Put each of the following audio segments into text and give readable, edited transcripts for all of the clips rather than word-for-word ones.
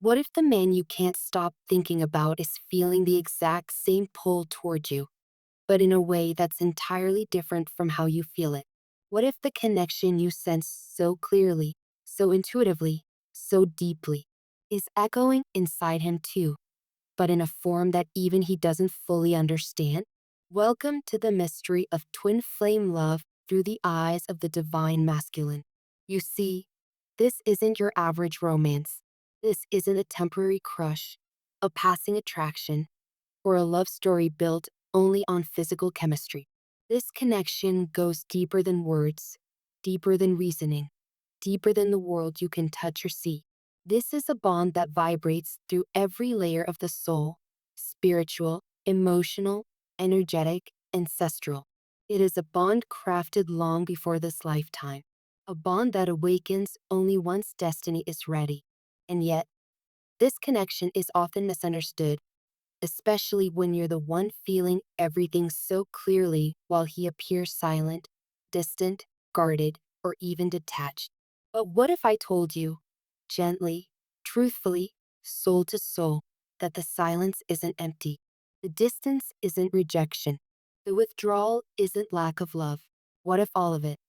What if the man you can't stop thinking about is feeling the exact same pull toward you, but in a way that's entirely different from how you feel it? What if the connection you sense so clearly, so intuitively, so deeply, is echoing inside him too, but in a form that even he doesn't fully understand? Welcome to the mystery of twin flame love through the eyes of the divine masculine. You see, this isn't your average romance. This isn't a temporary crush, a passing attraction, or a love story built only on physical chemistry. This connection goes deeper than words, deeper than reasoning, deeper than the world you can touch or see. This is a bond that vibrates through every layer of the soul: spiritual, emotional, energetic, ancestral. It is a bond crafted long before this lifetime, a bond that awakens only once destiny is ready. And yet, this connection is often misunderstood, especially when you're the one feeling everything so clearly while he appears silent, distant, guarded, or even detached. But what if I told you, gently, truthfully, soul to soul, that the silence isn't empty? The distance isn't rejection. The withdrawal isn't lack of love. What if all of it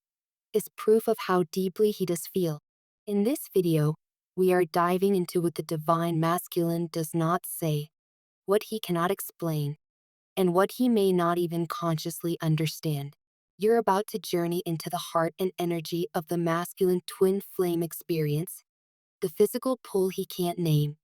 is proof of how deeply he does feel? In this video, we are diving into what the divine masculine does not say, what he cannot explain, and what he may not even consciously understand. You're about to journey into the heart and energy of the masculine twin flame experience, the physical pull he can't name,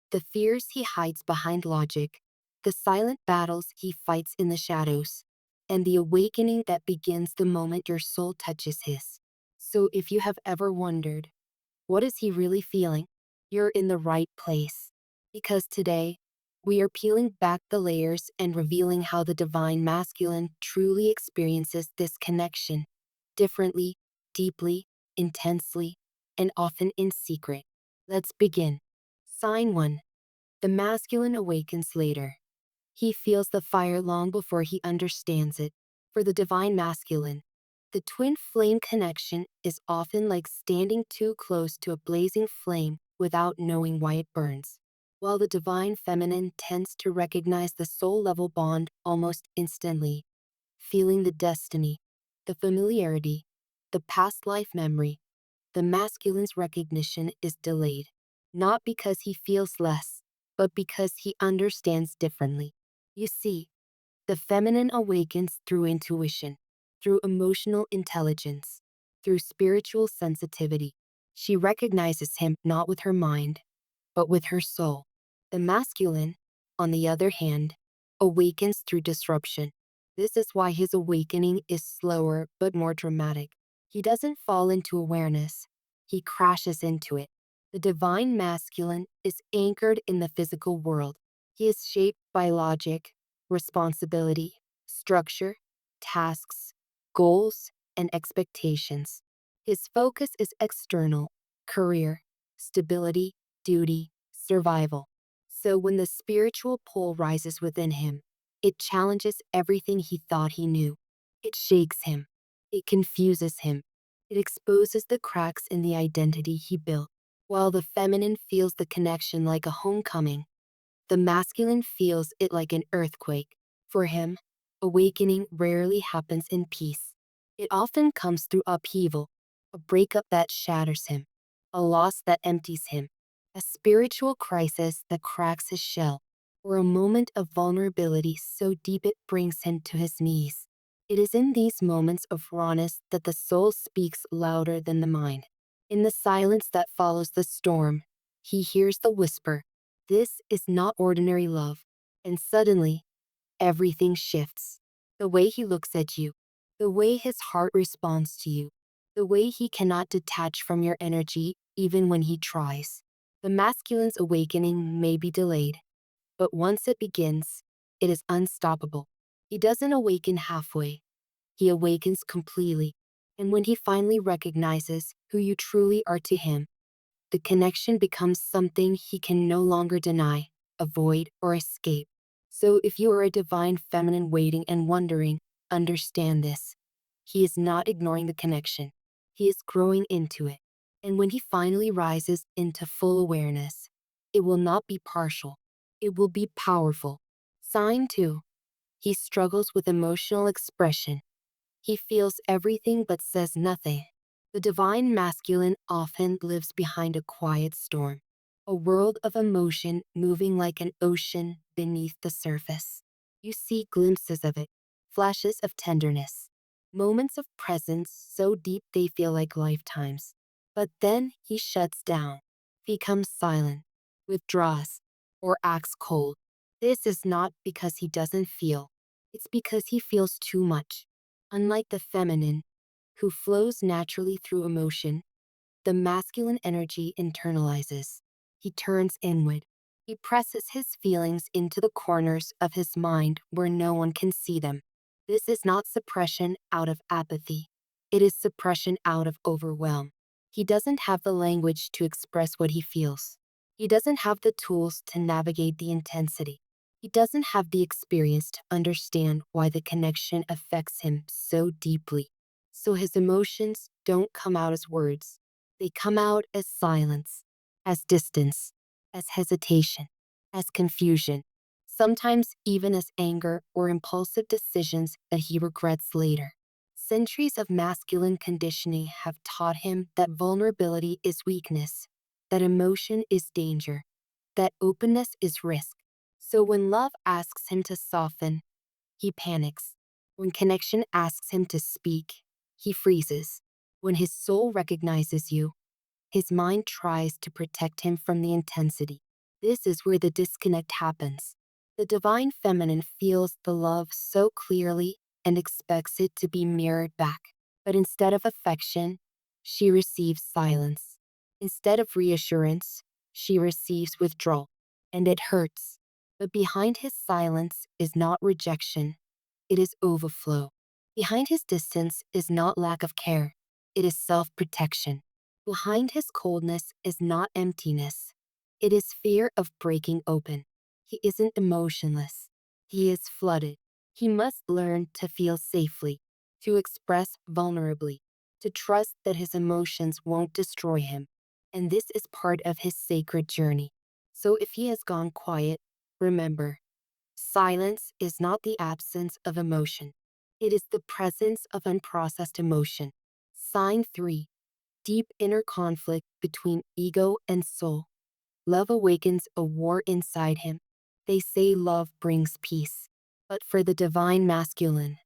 the fears he hides behind logic, the silent battles he fights in the shadows, and the awakening that begins the moment your soul touches his. So if you have ever wondered, what is he really feeling? You're in the right place. Because today, we are peeling back the layers and revealing how the divine masculine truly experiences this connection differently, deeply, intensely, and often in secret. Let's begin. Sign 1. The masculine awakens later. He feels the fire long before he understands it. For the divine masculine, the twin flame connection is often like standing too close to a blazing flame without knowing why it burns, while the divine feminine tends to recognize the soul level bond almost instantly, feeling the destiny, the familiarity, the past life memory. The masculine's recognition is delayed, not because he feels less, but because he understands differently. You see, the feminine awakens through intuition, through emotional intelligence, through spiritual sensitivity. She recognizes him not with her mind, but with her soul. The masculine, on the other hand, awakens through disruption. This is why his awakening is slower but more dramatic. He doesn't fall into awareness, he crashes into it. The divine masculine is anchored in the physical world. He is shaped by logic, responsibility, structure, tasks, goals, and expectations. His focus is external: career, stability, duty, survival. So when the spiritual pull rises within him, it challenges everything he thought he knew. It shakes him. It confuses him. It exposes the cracks in the identity he built. While the feminine feels the connection like a homecoming, the masculine feels it like an earthquake. For him, awakening rarely happens in peace. It often comes through upheaval, a breakup that shatters him, a loss that empties him, a spiritual crisis that cracks his shell, or a moment of vulnerability so deep it brings him to his knees. It is in these moments of rawness that the soul speaks louder than the mind. In the silence that follows the storm, he hears the whisper, "This is not ordinary love." And suddenly, everything shifts. The way he looks at you, the way his heart responds to you, the way he cannot detach from your energy even when he tries. The masculine's awakening may be delayed, but once it begins, it is unstoppable. He doesn't awaken halfway, he awakens completely. And when he finally recognizes who you truly are to him, the connection becomes something he can no longer deny, avoid, or escape. So if you are a divine feminine waiting and wondering, understand this. He is not ignoring the connection. He is growing into it. And when he finally rises into full awareness, It will not be partial. It will be powerful. Sign 2. He struggles with emotional expression. He feels everything but says nothing. The divine masculine often lives behind a quiet storm, a world of emotion moving like an ocean beneath the surface. You see glimpses of it, flashes of tenderness, moments of presence so deep they feel like lifetimes. But then he shuts down, becomes silent, withdraws, or acts cold. This is not because he doesn't feel, it's because he feels too much. Unlike the feminine, who flows naturally through emotion, the masculine energy internalizes. He turns inward. He presses his feelings into the corners of his mind where no one can see them. This is not suppression out of apathy. It is suppression out of overwhelm. He doesn't have the language to express what he feels. He doesn't have the tools to navigate the intensity. He doesn't have the experience to understand why the connection affects him so deeply. So his emotions don't come out as words. They come out as silence, as distance, as hesitation, as confusion, sometimes even as anger or impulsive decisions that he regrets later. Centuries of masculine conditioning have taught him that vulnerability is weakness, that emotion is danger, that openness is risk. So when love asks him to soften, he panics. When connection asks him to speak, he freezes. When his soul recognizes you, his mind tries to protect him from the intensity. This is where the disconnect happens. The divine feminine feels the love so clearly and expects it to be mirrored back. But instead of affection, she receives silence. Instead of reassurance, she receives withdrawal. And it hurts. But behind his silence is not rejection, it is overflow. Behind his distance is not lack of care, it is self protection. Behind his coldness is not emptiness, it is fear of breaking open. He isn't emotionless, he is flooded. He must learn to feel safely, to express vulnerably, to trust that his emotions won't destroy him. And this is part of his sacred journey. So if he has gone quiet, remember, silence is not the absence of emotion. It is the presence of unprocessed emotion. Sign 3. Deep inner conflict between ego and soul. Love awakens a war inside him. They say love brings peace. But for the divine masculine,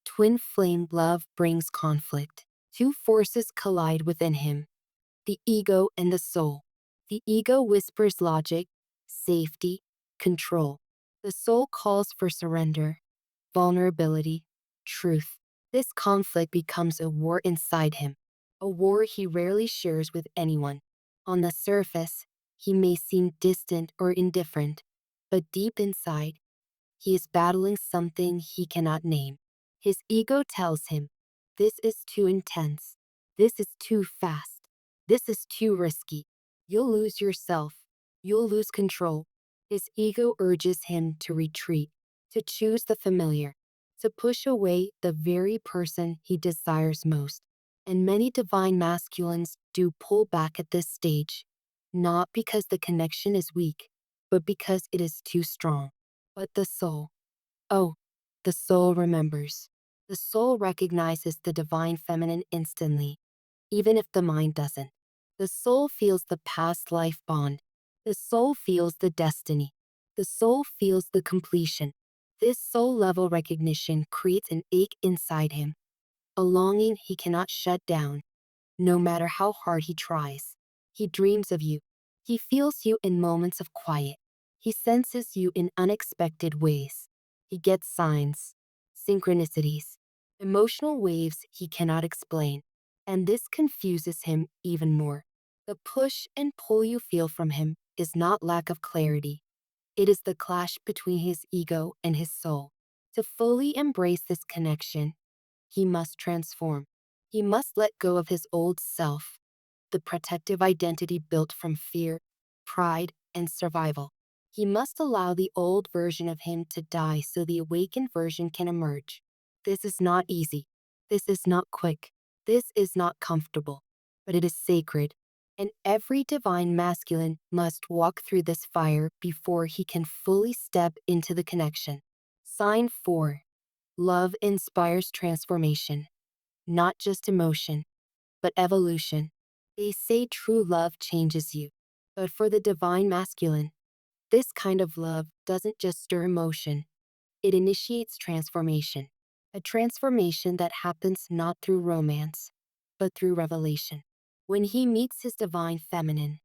twin flame love brings conflict. Two forces collide within him, the ego and the soul. The ego whispers logic, safety, control. The soul calls for surrender, vulnerability, truth. This conflict becomes a war inside him, a war he rarely shares with anyone. On the surface, he may seem distant or indifferent, but deep inside, he is battling something he cannot name. His ego tells him, this is too intense. This is too fast. This is too risky. You'll lose yourself. You'll lose control. His ego urges him to retreat, to choose the familiar, to push away the very person he desires most. And many divine masculines do pull back at this stage, not because the connection is weak, but because it is too strong. But the soul, oh, the soul remembers. The soul recognizes the divine feminine instantly, even if the mind doesn't. The soul feels the past life bond. The soul feels the destiny. The soul feels the completion. This soul level recognition creates an ache inside him, a longing he cannot shut down, no matter how hard he tries. He dreams of you. He feels you in moments of quiet. He senses you in unexpected ways. He gets signs, synchronicities, emotional waves he cannot explain. And this confuses him even more. The push and pull you feel from him is not lack of clarity. It is the clash between his ego and his soul. To fully embrace this connection, he must transform. He must let go of his old self, the protective identity built from fear, pride, and survival. He must allow the old version of him to die so the awakened version can emerge. This is not easy. This is not quick. This is not comfortable. But it is sacred. And every divine masculine must walk through this fire before he can fully step into the connection. Sign 4. Love inspires transformation, not just emotion, but evolution. They say true love changes you. But for the divine masculine, this kind of love doesn't just stir emotion, it initiates transformation. A transformation that happens not through romance, but through revelation. When he meets his divine feminine,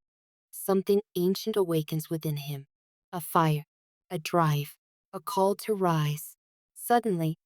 something ancient awakens within him. A fire, a drive, a call to rise. Suddenly,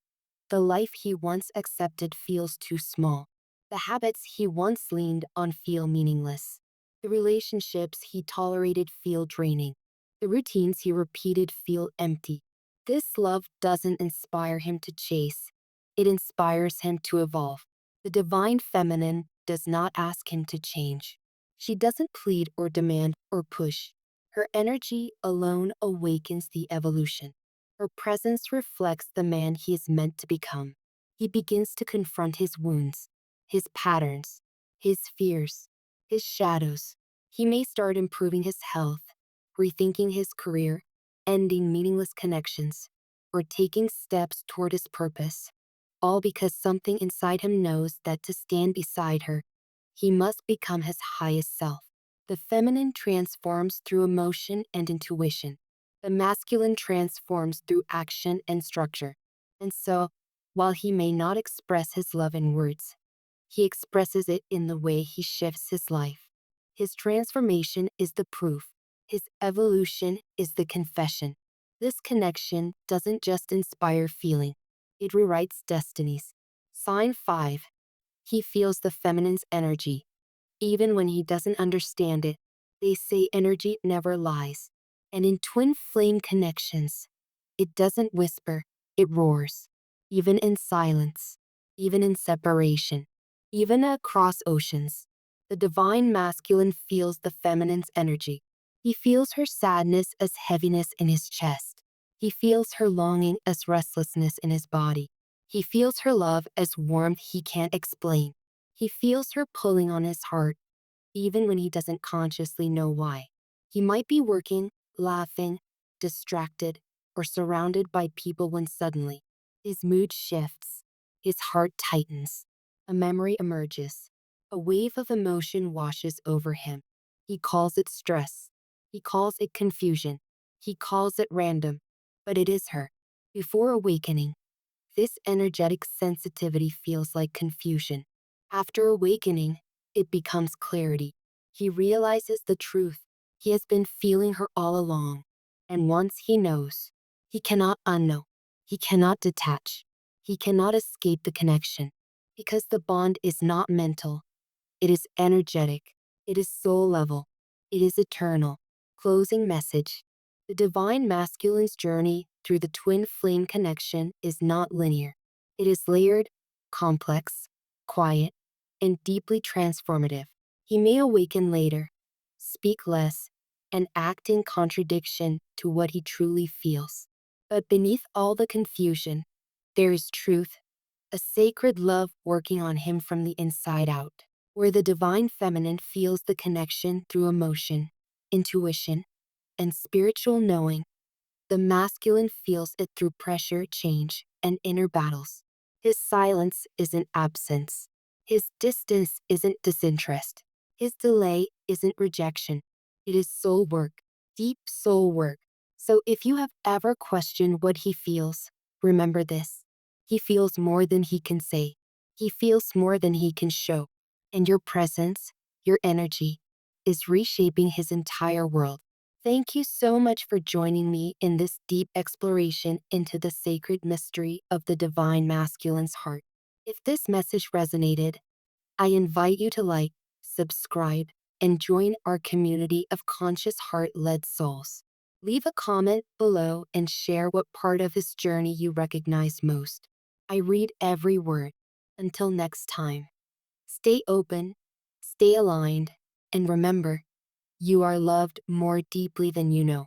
the life he once accepted feels too small. The habits he once leaned on feel meaningless. The relationships he tolerated feel draining. The routines he repeated feel empty. This love doesn't inspire him to chase, it inspires him to evolve. The divine feminine does not ask him to change. She doesn't plead or demand or push. Her energy alone awakens the evolution. Her presence reflects the man he is meant to become. He begins to confront his wounds, his patterns, his fears, his shadows. He may start improving his health, rethinking his career, ending meaningless connections, or taking steps toward his purpose, all because something inside him knows that to stand beside her, he must become his highest self. The feminine transforms through emotion and intuition. The masculine transforms through action and structure. And so, while he may not express his love in words, he expresses it in the way he shifts his life. His transformation is the proof. His evolution is the confession. This connection doesn't just inspire feeling, it rewrites destinies. Sign 5. He feels the feminine's energy, even when he doesn't understand it. They say energy never lies. And in twin flame connections, it doesn't whisper, it roars. Even in silence, even in separation, even across oceans. The divine masculine feels the feminine's energy. He feels her sadness as heaviness in his chest. He feels her longing as restlessness in his body. He feels her love as warmth he can't explain. He feels her pulling on his heart, even when he doesn't consciously know why. He might be working, laughing, distracted, or surrounded by people when suddenly his mood shifts, his heart tightens, a memory emerges, a wave of emotion washes over him. He calls it stress, he calls it confusion, he calls it random, but it is her. Before awakening, this energetic sensitivity feels like confusion. After awakening, it becomes clarity. He realizes the truth. He has been feeling her all along. And once he knows, he cannot unknow. He cannot detach. He cannot escape the connection. Because the bond is not mental. It is energetic. It is soul level. It is eternal. Closing message. The divine masculine's journey through the twin flame connection is not linear. It is layered, complex, quiet, and deeply transformative. He may awaken later, speak less, and act in contradiction to what he truly feels. But beneath all the confusion, there is truth, a sacred love working on him from the inside out, where the divine feminine feels the connection through emotion, intuition, and spiritual knowing. The masculine feels it through pressure, change, and inner battles. His silence isn't absence. His distance isn't disinterest. His delay isn't rejection. It is soul work, deep soul work. So if you have ever questioned what he feels, remember this. He feels more than he can say. He feels more than he can show. And your presence, your energy, is reshaping his entire world. Thank you so much for joining me in this deep exploration into the sacred mystery of the divine masculine's heart. If this message resonated, I invite you to like, subscribe, and join our community of conscious heart-led souls. Leave a comment below and share what part of his journey you recognize most. I read every word. Until next time, stay open, stay aligned, and remember, you are loved more deeply than you know.